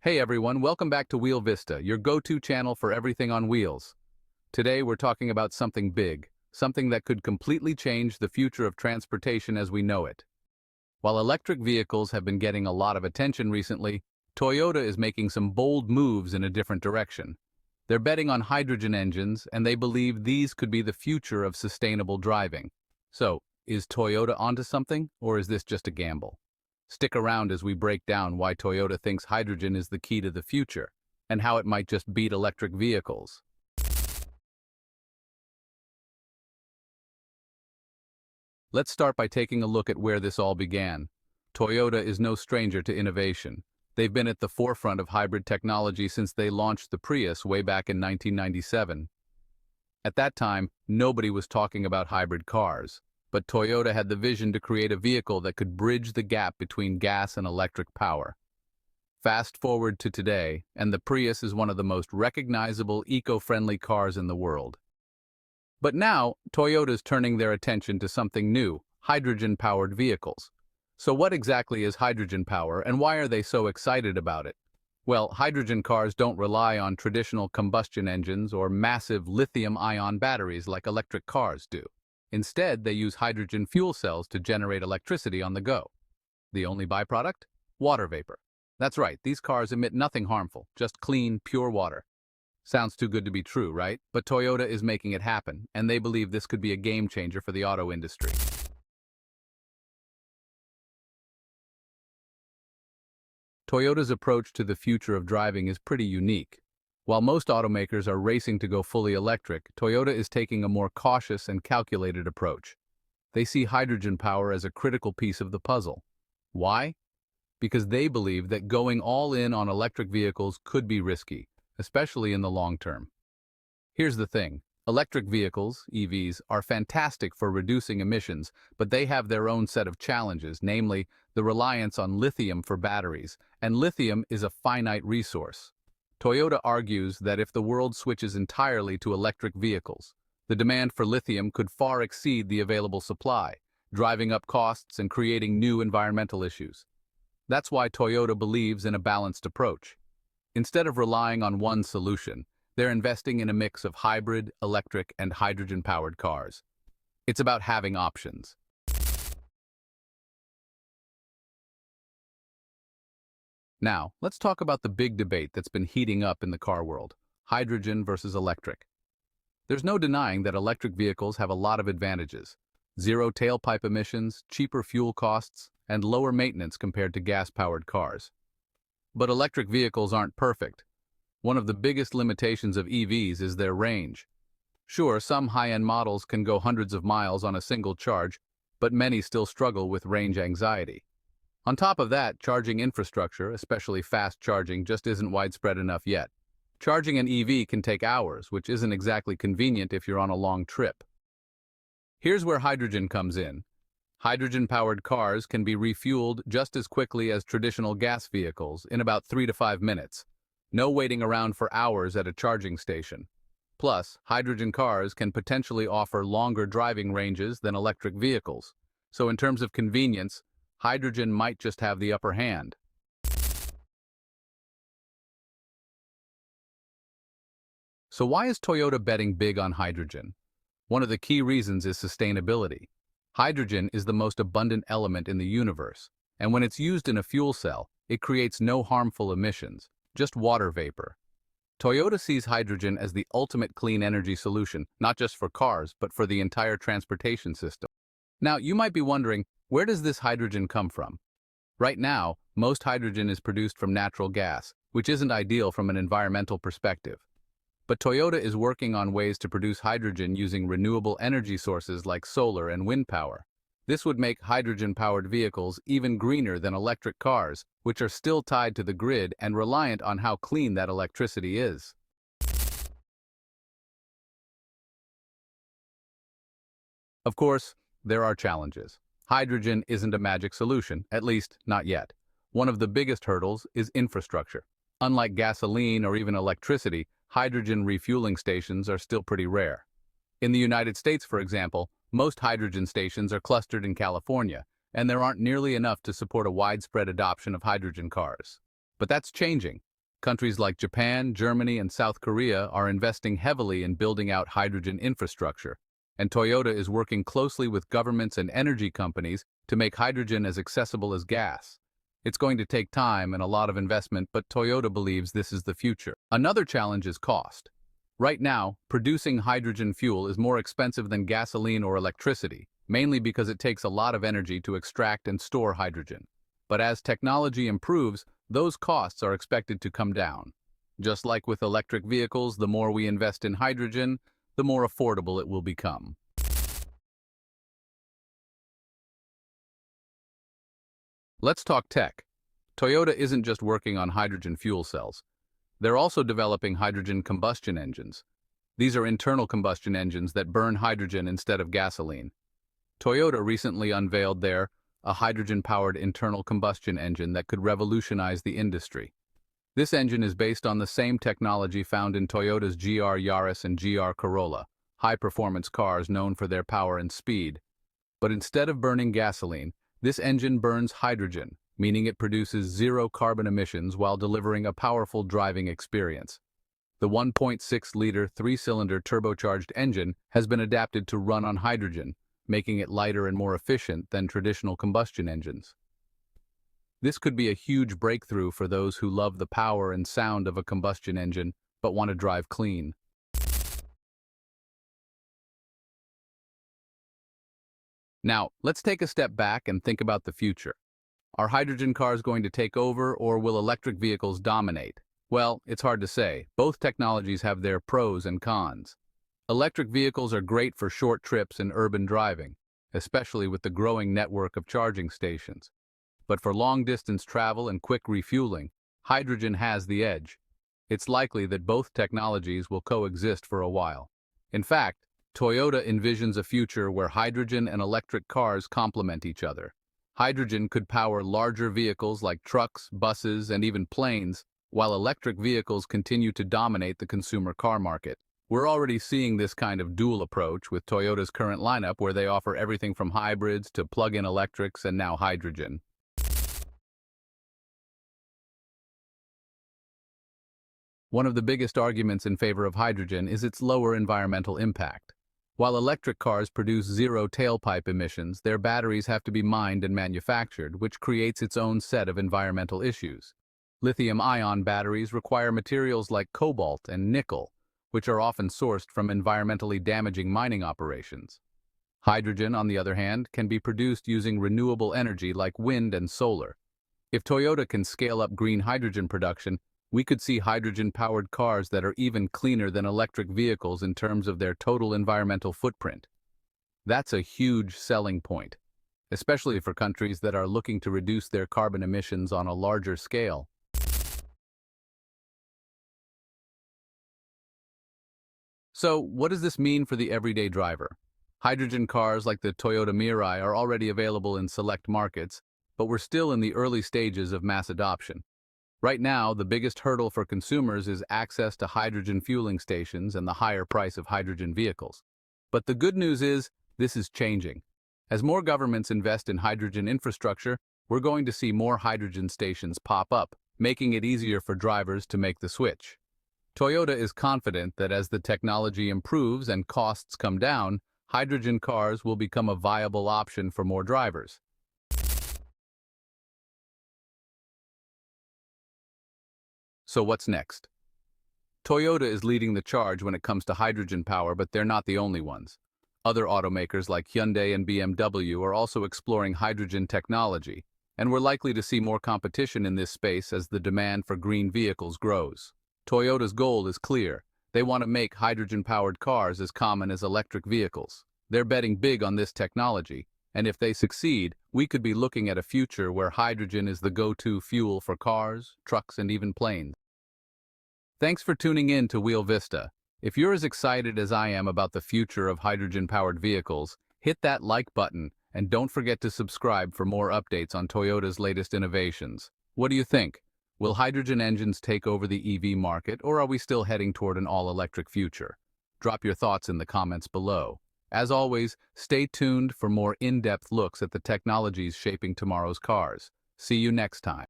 Hey everyone, welcome back to Wheel Vista, your go-to channel for everything on wheels. Today we're talking about something big, something that could completely change the future of transportation as we know it. While electric vehicles have been getting a lot of attention recently, Toyota is making some bold moves in a different direction. They're betting on hydrogen engines, and they believe these could be the future of sustainable driving. So, is Toyota onto something, or is this just a gamble? Stick around as we break down why Toyota thinks hydrogen is the key to the future, and how it might just beat electric vehicles. Let's start by taking a look at where this all began. Toyota is no stranger to innovation. They've been at the forefront of hybrid technology since they launched the Prius way back in 1997. At that time, nobody was talking about hybrid cars. But Toyota had the vision to create a vehicle that could bridge the gap between gas and electric power. Fast forward to today, and the Prius is one of the most recognizable eco-friendly cars in the world. But now, Toyota's turning their attention to something new, hydrogen-powered vehicles. So what exactly is hydrogen power, and why are they so excited about it? Well, hydrogen cars don't rely on traditional combustion engines or massive lithium-ion batteries like electric cars do. Instead, they use hydrogen fuel cells to generate electricity on the go. The only byproduct? Water vapor. That's right, these cars emit nothing harmful, just clean, pure water. Sounds too good to be true, right? But Toyota is making it happen, and they believe this could be a game changer for the auto industry. Toyota's approach to the future of driving is pretty unique. While most automakers are racing to go fully electric, Toyota is taking a more cautious and calculated approach. They see hydrogen power as a critical piece of the puzzle. Why? Because they believe that going all in on electric vehicles could be risky, especially in the long term. Here's the thing. Electric vehicles, EVs, are fantastic for reducing emissions, but they have their own set of challenges, namely the reliance on lithium for batteries, and lithium is a finite resource. Toyota argues that if the world switches entirely to electric vehicles, the demand for lithium could far exceed the available supply, driving up costs and creating new environmental issues. That's why Toyota believes in a balanced approach. Instead of relying on one solution, they're investing in a mix of hybrid, electric, and hydrogen-powered cars. It's about having options. Now, let's talk about the big debate that's been heating up in the car world: hydrogen versus electric. There's no denying that electric vehicles have a lot of advantages: zero tailpipe emissions, cheaper fuel costs, and lower maintenance compared to gas-powered cars. But electric vehicles aren't perfect. One of the biggest limitations of EVs is their range. Sure, some high-end models can go hundreds of miles on a single charge, but many still struggle with range anxiety. On top of that, charging infrastructure, especially fast charging, just isn't widespread enough yet. Charging an EV can take hours, which isn't exactly convenient if you're on a long trip. Here's where hydrogen comes in. Hydrogen-powered cars can be refueled just as quickly as traditional gas vehicles, in about 3 to 5 minutes. No waiting around for hours at a charging station. Plus, hydrogen cars can potentially offer longer driving ranges than electric vehicles. So in terms of convenience, hydrogen might just have the upper hand. So why is Toyota betting big on hydrogen? One of the key reasons is sustainability. Hydrogen is the most abundant element in the universe, and when it's used in a fuel cell, it creates no harmful emissions, just water vapor. Toyota sees hydrogen as the ultimate clean energy solution, not just for cars, but for the entire transportation system. Now, you might be wondering, where does this hydrogen come from? Right now, most hydrogen is produced from natural gas, which isn't ideal from an environmental perspective. But Toyota is working on ways to produce hydrogen using renewable energy sources like solar and wind power. This would make hydrogen-powered vehicles even greener than electric cars, which are still tied to the grid and reliant on how clean that electricity is. Of course, there are challenges. Hydrogen isn't a magic solution, at least not yet. One of the biggest hurdles is infrastructure. Unlike gasoline or even electricity, hydrogen refueling stations are still pretty rare. In the United States, for example, most hydrogen stations are clustered in California, and there aren't nearly enough to support a widespread adoption of hydrogen cars. But that's changing. Countries like Japan, Germany, and South Korea are investing heavily in building out hydrogen infrastructure, and Toyota is working closely with governments and energy companies to make hydrogen as accessible as gas. It's going to take time and a lot of investment, but Toyota believes this is the future. Another challenge is cost. Right now, producing hydrogen fuel is more expensive than gasoline or electricity, mainly because it takes a lot of energy to extract and store hydrogen. But as technology improves, those costs are expected to come down. Just like with electric vehicles, the more we invest in hydrogen, the more affordable it will become. Let's talk tech. Toyota isn't just working on hydrogen fuel cells. They're also developing hydrogen combustion engines. These are internal combustion engines that burn hydrogen instead of gasoline. Toyota recently unveiled a hydrogen-powered internal combustion engine that could revolutionize the industry. This engine is based on the same technology found in Toyota's GR Yaris and GR Corolla, high-performance cars known for their power and speed. But instead of burning gasoline, this engine burns hydrogen, meaning it produces zero carbon emissions while delivering a powerful driving experience. The 1.6-liter three-cylinder turbocharged engine has been adapted to run on hydrogen, making it lighter and more efficient than traditional combustion engines. This could be a huge breakthrough for those who love the power and sound of a combustion engine but want to drive clean. Now, let's take a step back and think about the future. Are hydrogen cars going to take over, or will electric vehicles dominate? Well, it's hard to say. Both technologies have their pros and cons. Electric vehicles are great for short trips and urban driving, especially with the growing network of charging stations. But for long-distance travel and quick refueling, hydrogen has the edge. It's likely that both technologies will coexist for a while. In fact, Toyota envisions a future where hydrogen and electric cars complement each other. Hydrogen could power larger vehicles like trucks, buses, and even planes, while electric vehicles continue to dominate the consumer car market. We're already seeing this kind of dual approach with Toyota's current lineup, where they offer everything from hybrids to plug-in electrics and now hydrogen. One of the biggest arguments in favor of hydrogen is its lower environmental impact. While electric cars produce zero tailpipe emissions, their batteries have to be mined and manufactured, which creates its own set of environmental issues. Lithium-ion batteries require materials like cobalt and nickel, which are often sourced from environmentally damaging mining operations. Hydrogen, on the other hand, can be produced using renewable energy like wind and solar. If Toyota can scale up green hydrogen production, we could see hydrogen-powered cars that are even cleaner than electric vehicles in terms of their total environmental footprint. That's a huge selling point, especially for countries that are looking to reduce their carbon emissions on a larger scale. So, what does this mean for the everyday driver? Hydrogen cars like the Toyota Mirai are already available in select markets, but we're still in the early stages of mass adoption. Right now, the biggest hurdle for consumers is access to hydrogen fueling stations and the higher price of hydrogen vehicles. But the good news is, this is changing. As more governments invest in hydrogen infrastructure, we're going to see more hydrogen stations pop up, making it easier for drivers to make the switch. Toyota is confident that as the technology improves and costs come down, hydrogen cars will become a viable option for more drivers. So what's next? Toyota is leading the charge when it comes to hydrogen power, but they're not the only ones. Other automakers like Hyundai and BMW are also exploring hydrogen technology, and we're likely to see more competition in this space as the demand for green vehicles grows. Toyota's goal is clear. They want to make hydrogen-powered cars as common as electric vehicles. They're betting big on this technology, and if they succeed, we could be looking at a future where hydrogen is the go-to fuel for cars, trucks, and even planes. Thanks for tuning in to Wheel Vista. If you're as excited as I am about the future of hydrogen-powered vehicles, hit that like button and don't forget to subscribe for more updates on Toyota's latest innovations. What do you think? Will hydrogen engines take over the EV market, or are we still heading toward an all-electric future? Drop your thoughts in the comments below. As always, stay tuned for more in-depth looks at the technologies shaping tomorrow's cars. See you next time.